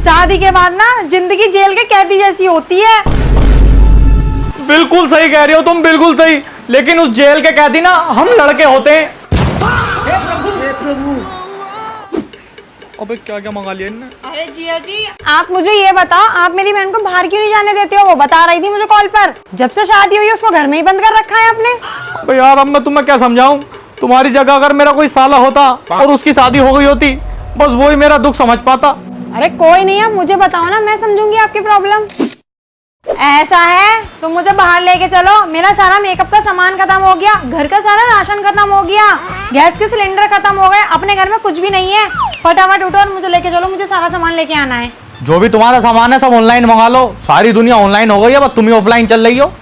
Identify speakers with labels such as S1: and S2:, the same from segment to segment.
S1: शादी के बाद ना जिंदगी जेल के कैदी जैसी होती है।
S2: बिल्कुल सही कह रही हो तुम, बिल्कुल सही। लेकिन उस जेल के कैदी ना हम लड़के होते हैं। अबे क्या क्या मंगा लिया इनने?
S1: अरे जिया जी, आप मुझे ये बताओ, आप मेरी बहन को बाहर क्यों नहीं जाने देते हो? वो बता रही थी मुझे कॉल पर, जब से शादी हुई है उसको घर में ही बंद कर रखा है आपने।
S2: अबे यार अब मैं तुम्हें क्या समझाऊं? तुम्हारी जगह अगर मेरा कोई साला होता और उसकी शादी हो गई होती, बस वो ही मेरा दुख समझ पाता।
S1: अरे कोई नहीं, आप मुझे बताओ ना, मैं समझूंगी आपकी प्रॉब्लम। ऐसा है, तुम मुझे बाहर लेके चलो। मेरा सारा मेकअप का सामान खत्म हो गया, घर का सारा राशन खत्म हो गया, गैस के सिलेंडर खत्म हो गए, अपने घर में कुछ भी नहीं है। फटाफट उठो और मुझे लेके चलो, मुझे सारा सामान लेके आना है।
S2: जो भी तुम्हारा सामान है सब ऑनलाइन मंगा लो। सारी दुनिया ऑनलाइन हो गई है, बस तुम ही ऑफलाइन चल रही हो।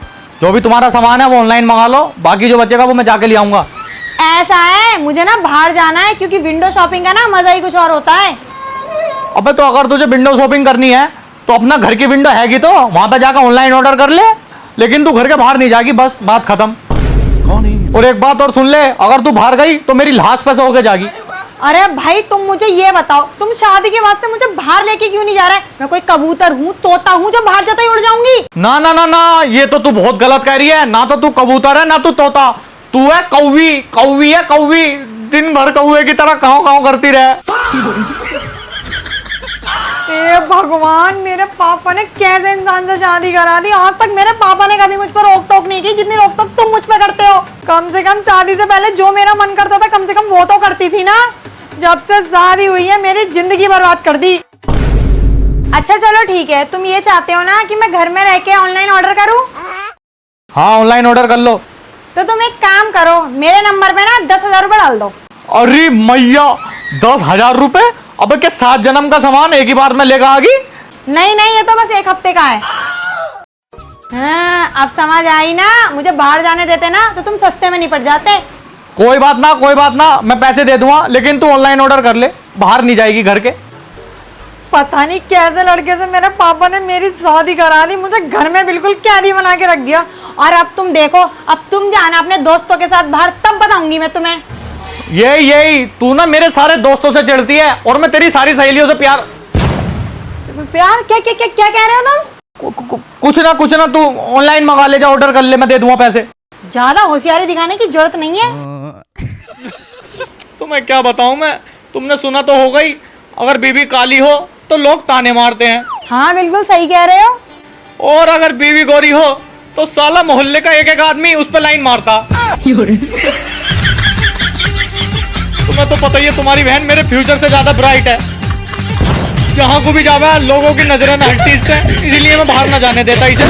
S2: जो भी तुम्हारा सामान है वो ऑनलाइन मंगा लो, बाकी जो बचेगा वो मैं जाके ले आऊंगा।
S1: ऐसा है, मुझे ना बाहर जाना है, क्योंकि विंडो शॉपिंग का ना मजा ही कुछ और होता है।
S2: अबे तो अगर तुझे विंडो शॉपिंग करनी है तो अपना घर की विंडो हैगी तो वहां पे जाकर ऑनलाइन ऑर्डर कर ले, लेकिन तू घर के बाहर नहीं जाएगी, बस बात खत्म।
S3: कौन है?
S2: और एक बात और सुन ले, अगर तू बाहर गई तो मेरी लाश पे से होके जाएगी।
S1: अरे भाई तुम मुझे ये बताओ, तुम शादी के बाद से मुझे बाहर लेके क्यों नहीं जा रहा है? मैं कोई कबूतर हूँ, तोता हूँ जो बाहर जाता ही उड़ जाऊंगी?
S2: ना ना ना ना, ये तो तू बहुत गलत कह रही है। ना तो तू कबूतर है ना तू तोता, तू है कौवी। कौवी है कौवी, दिन भर कौवे की तरह काव काव करती रहे।
S1: ए भगवान, मेरे पापा ने कैसे इंसान से शादी करा दी? आज तक मेरे पापा ने कभी मुझ पर रोक टोक नहीं की जितनी रोक टोक तुम मुझ पर करते हो। कम से कम शादी से पहले जो मेरा मन करता था कम से कम वो तो करती थी ना। जब से शादी हुई है मेरी जिंदगी बर्बाद कर दी। अच्छा चलो ठीक है, तुम ये चाहते हो ना कि मैं घर में रह के ऑनलाइन ऑर्डर करूं?
S2: हाँ ऑनलाइन ऑर्डर कर लो।
S1: तो तुम एक काम करो, मेरे नंबर पे ना 10,000 रुपए डाल दो।
S2: अरे मैया, 10,000 रुपए? अबे क्या 7 जन्म का सामान एक ही बार में लेकर आ गई?
S1: नहीं नहीं, ये तो बस एक हफ्ते का है। हाँ, अब समझ आई ना, मुझे बाहर जाने देते ना तो तुम सस्ते में निपट जाते।
S2: कोई बात ना कोई बात ना, मैं पैसे दे दूंगा, लेकिन तू ऑनलाइन ऑर्डर कर ले, बाहर नहीं जाएगी घर के।
S1: पता नहीं कैसे लड़के से मेरे पापा ने मेरी शादी करा दी, मुझे घर में बिल्कुल कैदी बना के रख दिया। और अब तुम देखो, अब तुम जाना अपने दोस्तों के साथ बाहर, तब बताऊंगी मैं तुम्हें।
S2: यही तू ना मेरे सारे दोस्तों से चिढ़ती है और मैं तेरी सारी सहेलियों से प्यार
S1: प्यार? क्या क्या क्या क्या कह रहे हो तुम?
S2: कुछ ना, तू ऑनलाइन मंगा ले, जा ऑर्डर कर ले, मैं दे दूंगा पैसे।
S1: ज्यादा होशियारी दिखाने की जरूरत नहीं है।
S2: तो मैं क्या बताऊं मैं, तुमने सुना तो होगा ही, अगर बीवी काली हो तो लोग ताने मारते हैं।
S1: हाँ बिल्कुल सही कह रहे हो।
S2: और अगर बीवी गोरी हो तो साला मोहल्ले का एक एक आदमी उस पर लाइन मारता। तुम्हें तो पता ही है तुम्हारी बहन मेरे फ्यूचर से ज्यादा ब्राइट है। जहां को भी जावा लोगों की नजरें ना हटती इससे, इसलिए मैं बाहर ना जाने देता इसे।